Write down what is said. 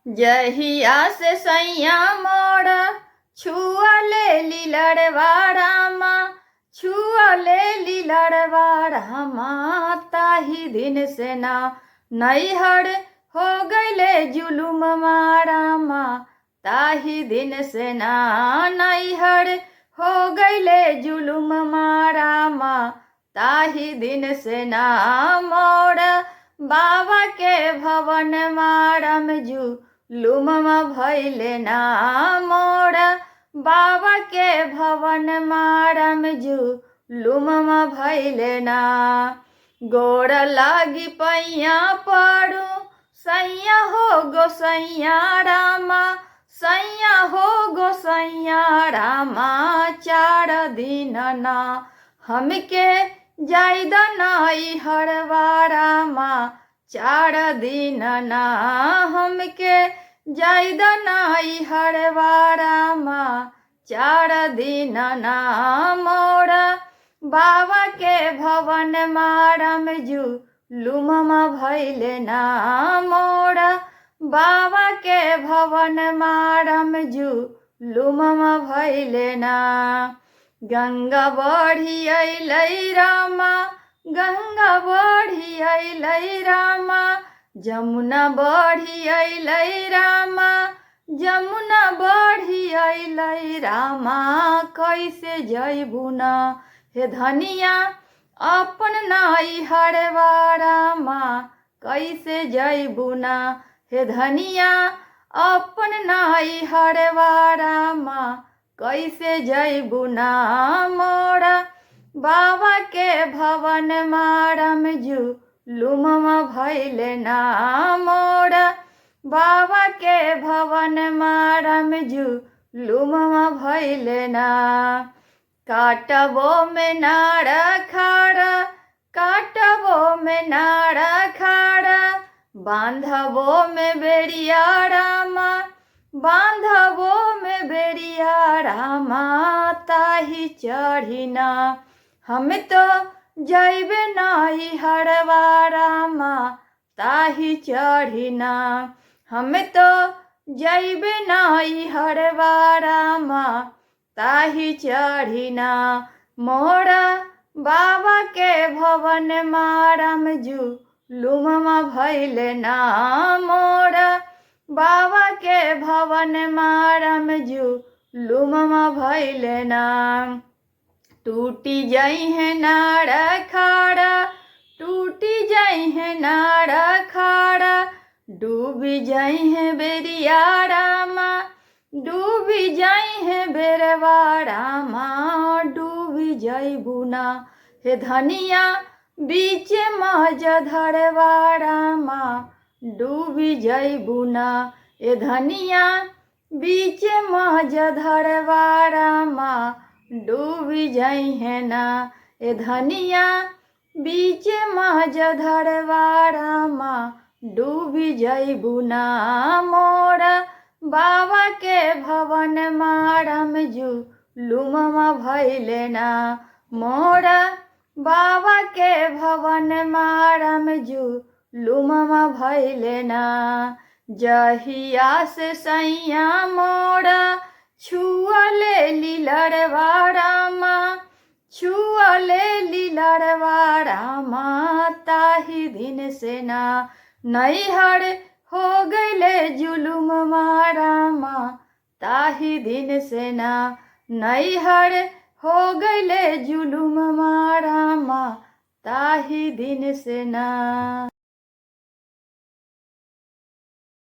जहिया से सैया मोड़ छुअले लीलड़वाड़ामा छुअले लीलड़वाड़ामा ताही दिन से ना नैहर हो गईले जुलुम मारामा ताही दिन से ना नैहर हो गईले जुलुम मारामा ताही दिन से ना मोड़ बाबा के भवन मारम जुलुममा भैले ना मोड़ बाबा के भवन मारम जुलुममा भैले ना गोड़ लागी पैया पड़ू सैया हो गोसैया रामा सैया हो गोसैया रामा 4 दिन ना हमके जाइद नाई हरवारामा 4 दिन ना हमके जाइद नाई हरवारामा 4 दिन ना मोड़ बाबा के भवन मारम जुलुममा भैले ना मोड़ बाबा के भवन मारम जुलुममा भैले ना गंगा बढ़ी अइलै रामा गंगा बढ़ी अइलै रामा जमुना बढ़ी अइलै रामा जमुना बढ़ी अइलै रामा कैसे जइबू ना हे धनिया अपन नाई हरवा रामा कैसे जइबू ना हे धनिया अपन नाई हरवा रामा कैसे जइबू ना मोड़ा बाबा के भवन मारम जुलुममा भैले ना मोड़ा बाबा के भवन मारम जुलुममा भैले ना काटबो में नाड़ खाड़ा काटबो में नाड़ खाड़ा बांधबो में बेड़िया रामा बांधबो में बेड़िया रामा ताही चढ़िना हम तो जइबे नाई हरवा रामा ताही चढ़िना हम तो जइबे नाई हरवा रामा ताही चढ़िना मोड़ा बाबा के भवन मारम जुलुममा भैले ना मोड़ा बाबा के भवन मारम जुलुममा भैले ना टूटी जाई है नाड़ खाड़ा टूटी जाई है नाड़ खाड़ा डूबी जाई है बेरिया रामा डूबी जाई है बेरवा रामा डूबी जाइबू ना हे धनिया बीच मज धरवा रामा डूबी जाइबू ना ए धनिया बीच मज धरवा रामा डूबी जाई है ना ए धनिया बीच मज धरवा रामा डूबी जाइबू ना मोड़ा बाबा के भवन मारम जुलुममा भैले ना मोड़ा बाबा के भवन मारम जुलुममा भैले ना जहिया से सैया मोड़ा छुअले लीलड़वा रामा छुअले लीलड़वा रामा ताही दिन से ना नैहर हो गईले जुलुम मारामा ताही दिन से ना नैहर हो गईले जुलुम मारामा ताही दिन से ना।